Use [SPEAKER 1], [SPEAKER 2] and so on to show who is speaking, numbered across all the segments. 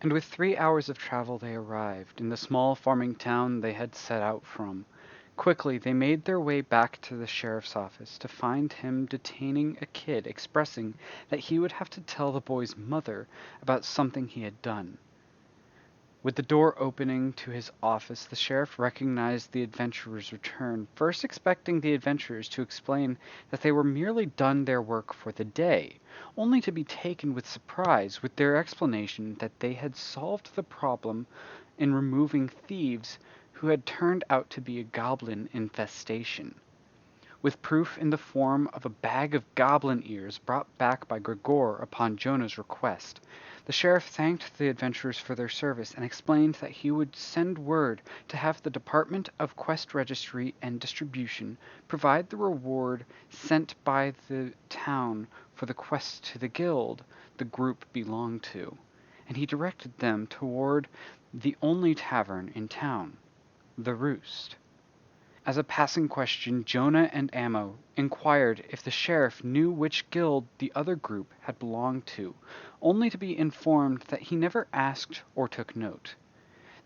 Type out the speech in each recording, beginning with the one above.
[SPEAKER 1] And with 3 hours of travel they arrived in the small farming town they had set out from. Quickly they made their way back to the sheriff's office to find him detaining a kid, expressing that he would have to tell the boy's mother about something he had done. With the door opening to his office, the sheriff recognized the adventurers' return, first expecting the adventurers to explain that they were merely done their work for the day, only to be taken with surprise with their explanation that they had solved the problem in removing thieves who had turned out to be a goblin infestation. With proof in the form of a bag of goblin ears brought back by Gregor upon Jonah's request, the sheriff thanked the adventurers for their service and explained that he would send word to have the Department of Quest Registry and Distribution provide the reward sent by the town for the quest to the guild the group belonged to, and he directed them toward the only tavern in town, the Roost. As a passing question, Jonah and Ammo inquired if the sheriff knew which guild the other group had belonged to, only to be informed that he never asked or took note.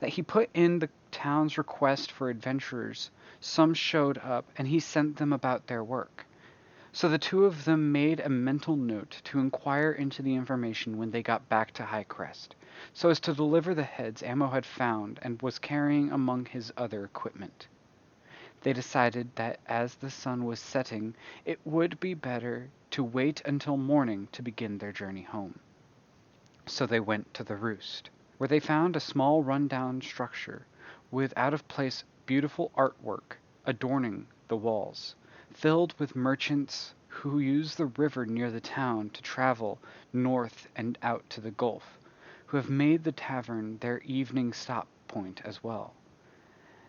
[SPEAKER 1] That he put in the town's request for adventurers, some showed up, and he sent them about their work. So the two of them made a mental note to inquire into the information when they got back to High Crest, so as to deliver the heads Ammo had found and was carrying among his other equipment. They decided that as the sun was setting, it would be better to wait until morning to begin their journey home. So they went to the Roost, where they found a small run-down structure with out-of-place beautiful artwork adorning the walls, filled with merchants who use the river near the town to travel north and out to the Gulf, who have made the tavern their evening stop point as well.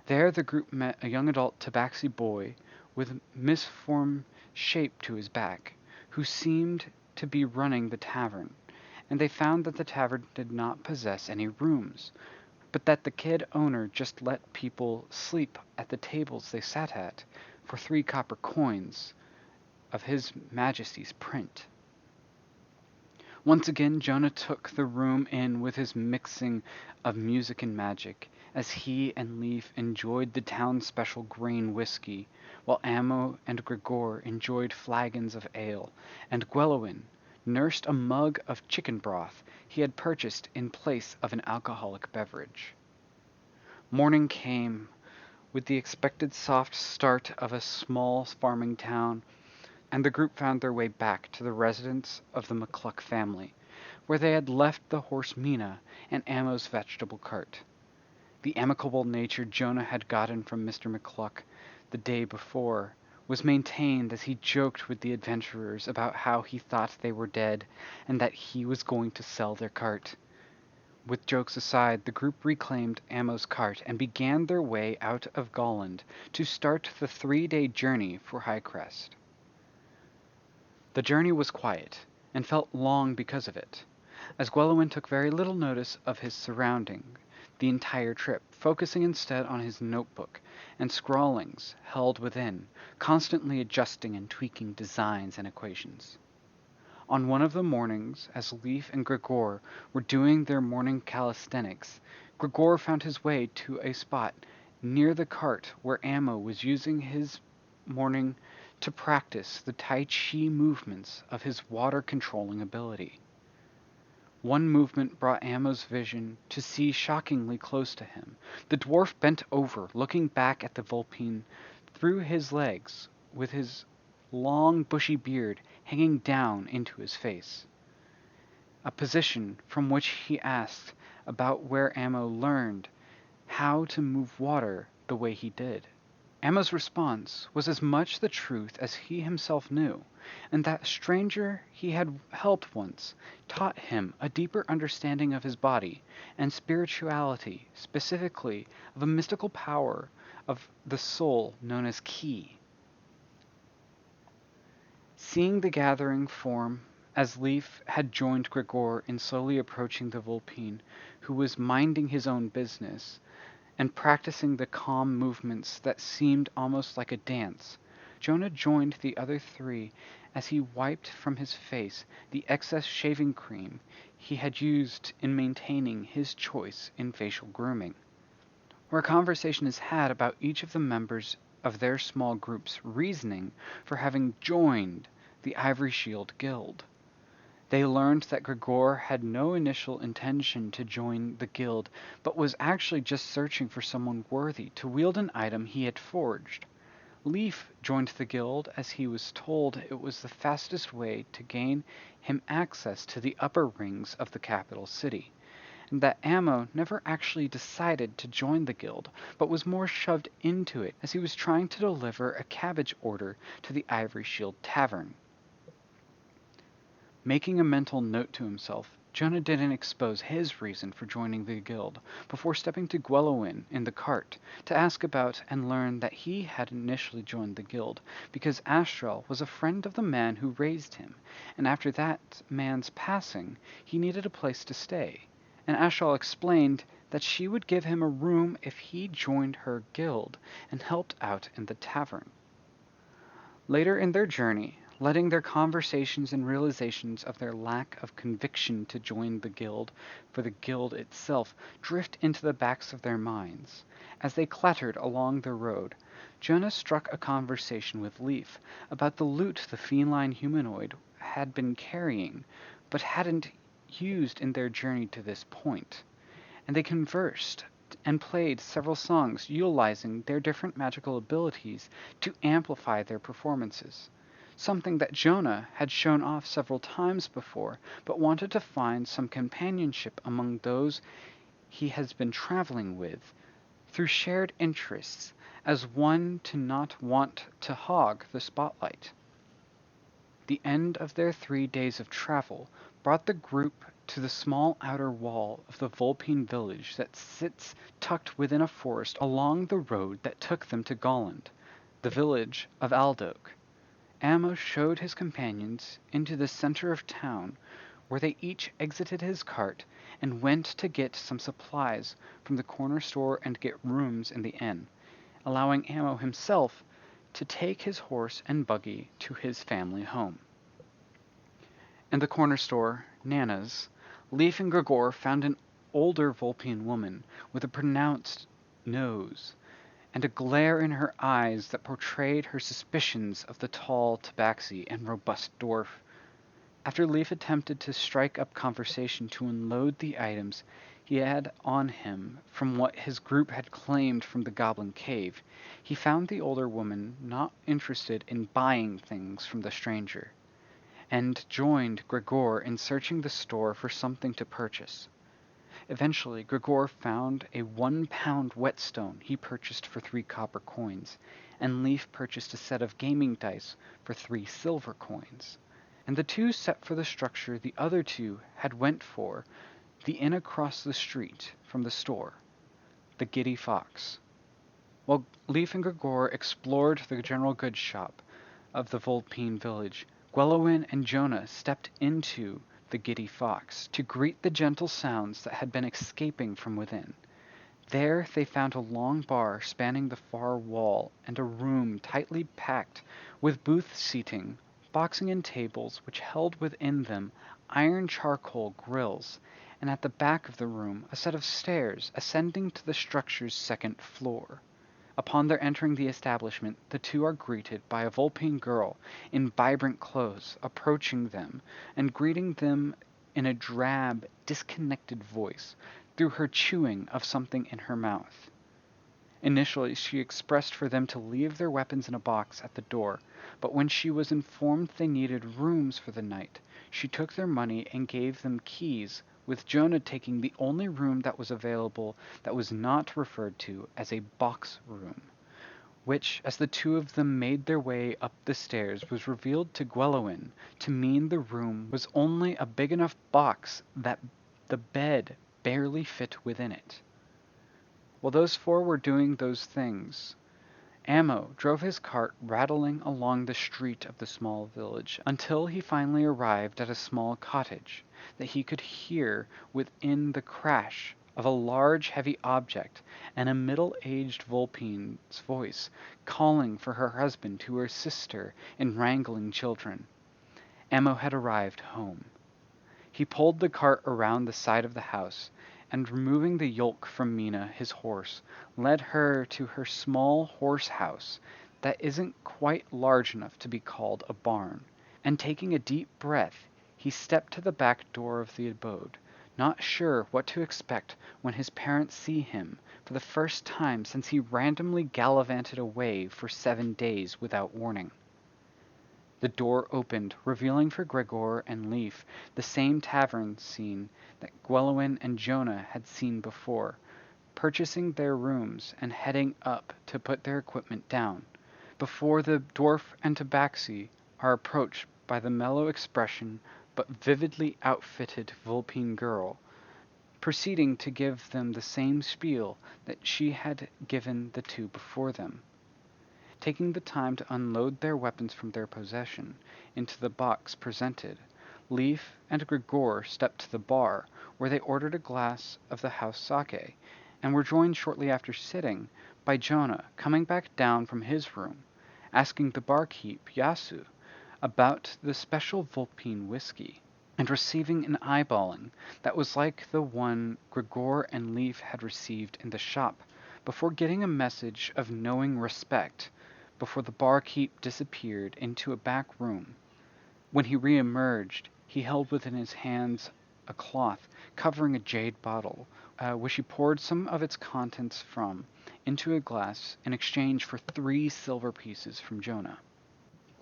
[SPEAKER 1] There the group met a young adult tabaxi boy with misformed shape to his back, who seemed to be running the tavern, and they found that the tavern did not possess any rooms, but that the kid owner just let people sleep at the tables they sat at for 3 copper coins of his Majesty's print. Once again Jonah took the room in with his mixing of music and magic, as he and Leif enjoyed the town's special grain whiskey, while Amo and Gregor enjoyed flagons of ale, and Gwenllian nursed a mug of chicken broth he had purchased in place of an alcoholic beverage. Morning came, with the expected soft start of a small farming town, and the group found their way back to the residence of the McCluck family, where they had left the horse Mina and Ammo's vegetable cart. The amicable nature Jonah had gotten from Mr. McCluck the day before was maintained as he joked with the adventurers about how he thought they were dead, and that he was going to sell their cart. With jokes aside, the group reclaimed Ammo's cart and began their way out of Golland to start the 3-day journey for Highcrest. The journey was quiet, and felt long because of it, as Gwenllian took very little notice of his surroundings the entire trip, focusing instead on his notebook and scrawlings held within, constantly adjusting and tweaking designs and equations. On one of the mornings, as Leif and Gregor were doing their morning calisthenics, Gregor found his way to a spot near the cart where Ammo was using his morning to practice the Tai Chi movements of his water-controlling ability. One movement brought Ammo's vision to see shockingly close to him. The dwarf bent over, looking back at the Vulpine through his legs, with his long bushy beard hanging down into his face, a position from which he asked about where Ammo learned how to move water the way he did. Ammo's response was as much the truth as he himself knew, and that stranger he had helped once taught him a deeper understanding of his body and spirituality, specifically of a mystical power of the soul known as Ki. Seeing the gathering form, as Leif had joined Gregor in slowly approaching the Vulpine, who was minding his own business, and practicing the calm movements that seemed almost like a dance, Jonah joined the other three as he wiped from his face the excess shaving cream he had used in maintaining his choice in facial grooming, where conversation is had about each of the members of their small group's reasoning for having joined the Ivory Shield Guild. They learned that Gregor had no initial intention to join the guild, but was actually just searching for someone worthy to wield an item he had forged. Leif joined the guild as he was told it was the fastest way to gain him access to the upper rings of the capital city, and that Ammo never actually decided to join the guild, but was more shoved into it as he was trying to deliver a cabbage order to the Ivory Shield Tavern. Making a mental note to himself, Jonah didn't expose his reason for joining the guild before stepping to Gwenlwen in the cart to ask about and learn that he had initially joined the guild because Astral was a friend of the man who raised him, and after that man's passing, he needed a place to stay, and Astral explained that she would give him a room if he joined her guild and helped out in the tavern. Later in their journey, letting their conversations and realizations of their lack of conviction to join the guild for the guild itself drift into the backs of their minds. As they clattered along the road, Jonah struck a conversation with Leif about the loot the feline humanoid had been carrying, but hadn't used in their journey to this point, and they conversed and played several songs utilizing their different magical abilities to amplify their performances, something that Jonah had shown off several times before, but wanted to find some companionship among those he has been traveling with through shared interests, as one to not want to hog the spotlight. The end of their 3 days of travel brought the group to the small outer wall of the Vulpine village that sits tucked within a forest along the road that took them to Golland, the village of Aldok. Amos showed his companions into the center of town, where they each exited his cart and went to get some supplies from the corner store and get rooms in the inn, allowing Amo himself to take his horse and buggy to his family home. In the corner store, Nana's, Leif and Gregor found an older Vulpine woman with a pronounced nose and a glare in her eyes that portrayed her suspicions of the tall tabaxi and robust dwarf. After Leif attempted to strike up conversation to unload the items he had on him from what his group had claimed from the Goblin Cave, he found the older woman not interested in buying things from the stranger, and joined Gregor in searching the store for something to purchase. Eventually, Gregor found a 1-pound whetstone he purchased for 3 copper coins, and Leif purchased a set of gaming dice for 3 silver coins, and the two set for the structure the other two had went for, the inn across the street from the store, the Giddy Fox. While Leif and Gregor explored the general goods shop of the Vulpine village, Gwenlwen and Jonah stepped into the Giddy Fox to greet the gentle sounds that had been escaping from within. There they found a long bar spanning the far wall and a room tightly packed with booth seating, boxing and tables which held within them iron charcoal grills, and at the back of the room a set of stairs ascending to the structure's 2nd floor. Upon their entering the establishment, the two are greeted by a Vulpine girl in vibrant clothes approaching them and greeting them in a drab, disconnected voice through her chewing of something in her mouth. Initially, she expressed for them to leave their weapons in a box at the door, but when she was informed they needed rooms for the night, she took their money and gave them keys, with Jonah taking the only room that was available that was not referred to as a box room, which, as the two of them made their way up the stairs, was revealed to Gwenlwen to mean the room was only a big enough box that the bed barely fit within it. While those 4 were doing those things, Amo drove his cart rattling along the street of the small village until he finally arrived at a small cottage that he could hear within the crash of a large heavy object and a middle-aged Vulpine's voice calling for her husband to assist her in wrangling children. Amo had arrived home. He pulled the cart around the side of the house, and removing the yoke from Mina, his horse, led her to her small horse house that isn't quite large enough to be called a barn, and taking a deep breath, he stepped to the back door of the abode, not sure what to expect when his parents see him for the first time since he randomly gallivanted away for 7 days without warning. The door opened, revealing for Gregor and Leif the same tavern scene that Gwenllian and Jonah had seen before, purchasing their rooms and heading up to put their equipment down, before the dwarf and Tabaxi are approached by the mellow expression but vividly outfitted Vulpine girl, proceeding to give them the same spiel that she had given the two before them. Taking the time to unload their weapons from their possession into the box presented, Leif and Gregor stepped to the bar, where they ordered a glass of the house sake, and were joined shortly after sitting by Jonah coming back down from his room, asking the barkeep Yasu about the special Vulpine whiskey, and receiving an eyeballing that was like the one Gregor and Leif had received in the shop, before getting a message of knowing respect before the barkeep disappeared into a back room. When he re-emerged, he held within his hands a cloth covering a jade bottle, which he poured some of its contents from into a glass in exchange for 3 silver pieces from Jonah.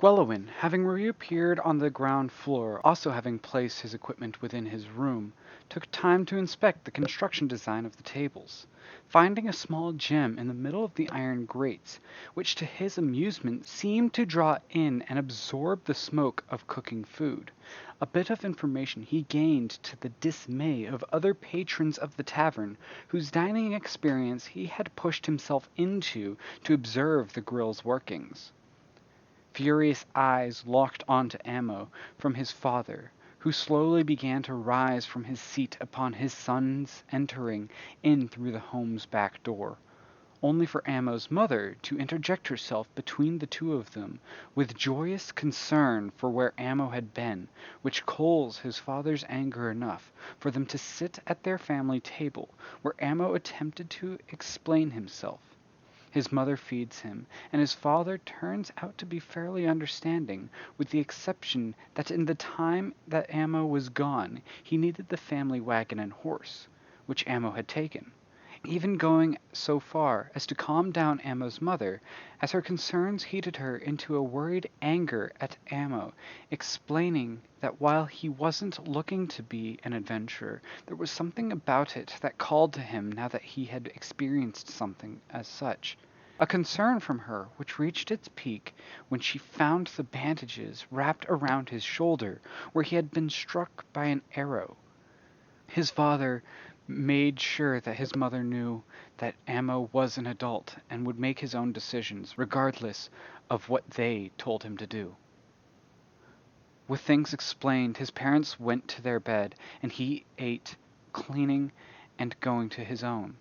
[SPEAKER 1] Gwenllian, having reappeared on the ground floor, also having placed his equipment within his room, took time to inspect the construction design of the tables, finding a small gem in the middle of the iron grates, which to his amusement seemed to draw in and absorb the smoke of cooking food, a bit of information he gained to the dismay of other patrons of the tavern, whose dining experience he had pushed himself into to observe the grill's workings. Furious eyes locked onto Amo from his father, who slowly began to rise from his seat upon his son's entering in through the home's back door, only for Amo's mother to interject herself between the two of them with joyous concern for where Amo had been, which coals his father's anger enough for them to sit at their family table, where Amo attempted to explain himself. His mother feeds him, and his father turns out to be fairly understanding, with the exception that in the time that Amo was gone, he needed the family wagon and horse, which Amo had taken, even going so far as to calm down Amo's mother, as her concerns heated her into a worried anger at Amo, explaining that while he wasn't looking to be an adventurer, there was something about it that called to him now that he had experienced something as such. A concern from her which reached its peak when she found the bandages wrapped around his shoulder where he had been struck by an arrow. His father made sure that his mother knew that Amo was an adult and would make his own decisions, regardless of what they told him to do. With things explained, his parents went to their bed, and he ate, cleaning and going to his own.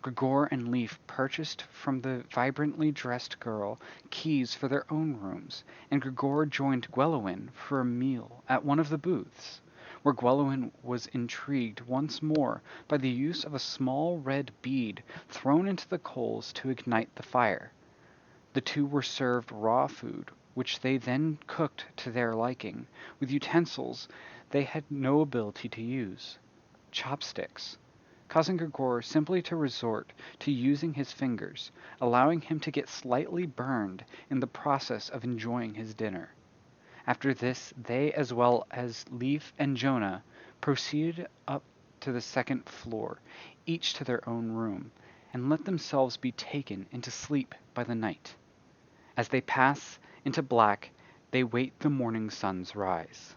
[SPEAKER 1] Gregor and Leif purchased from the vibrantly dressed girl keys for their own rooms, and Gregor joined Gwenllian for a meal at one of the booths, where Gwenllian was intrigued once more by the use of a small red bead thrown into the coals to ignite the fire. The two were served raw food, which they then cooked to their liking, with utensils they had no ability to use, chopsticks, causing Gregor simply to resort to using his fingers, allowing him to get slightly burned in the process of enjoying his dinner. After this, they, as well as Leif and Jonah, proceeded up to the second floor, each to their own room, and let themselves be taken into sleep by the night. As they pass into black, they wait the morning sun's rise.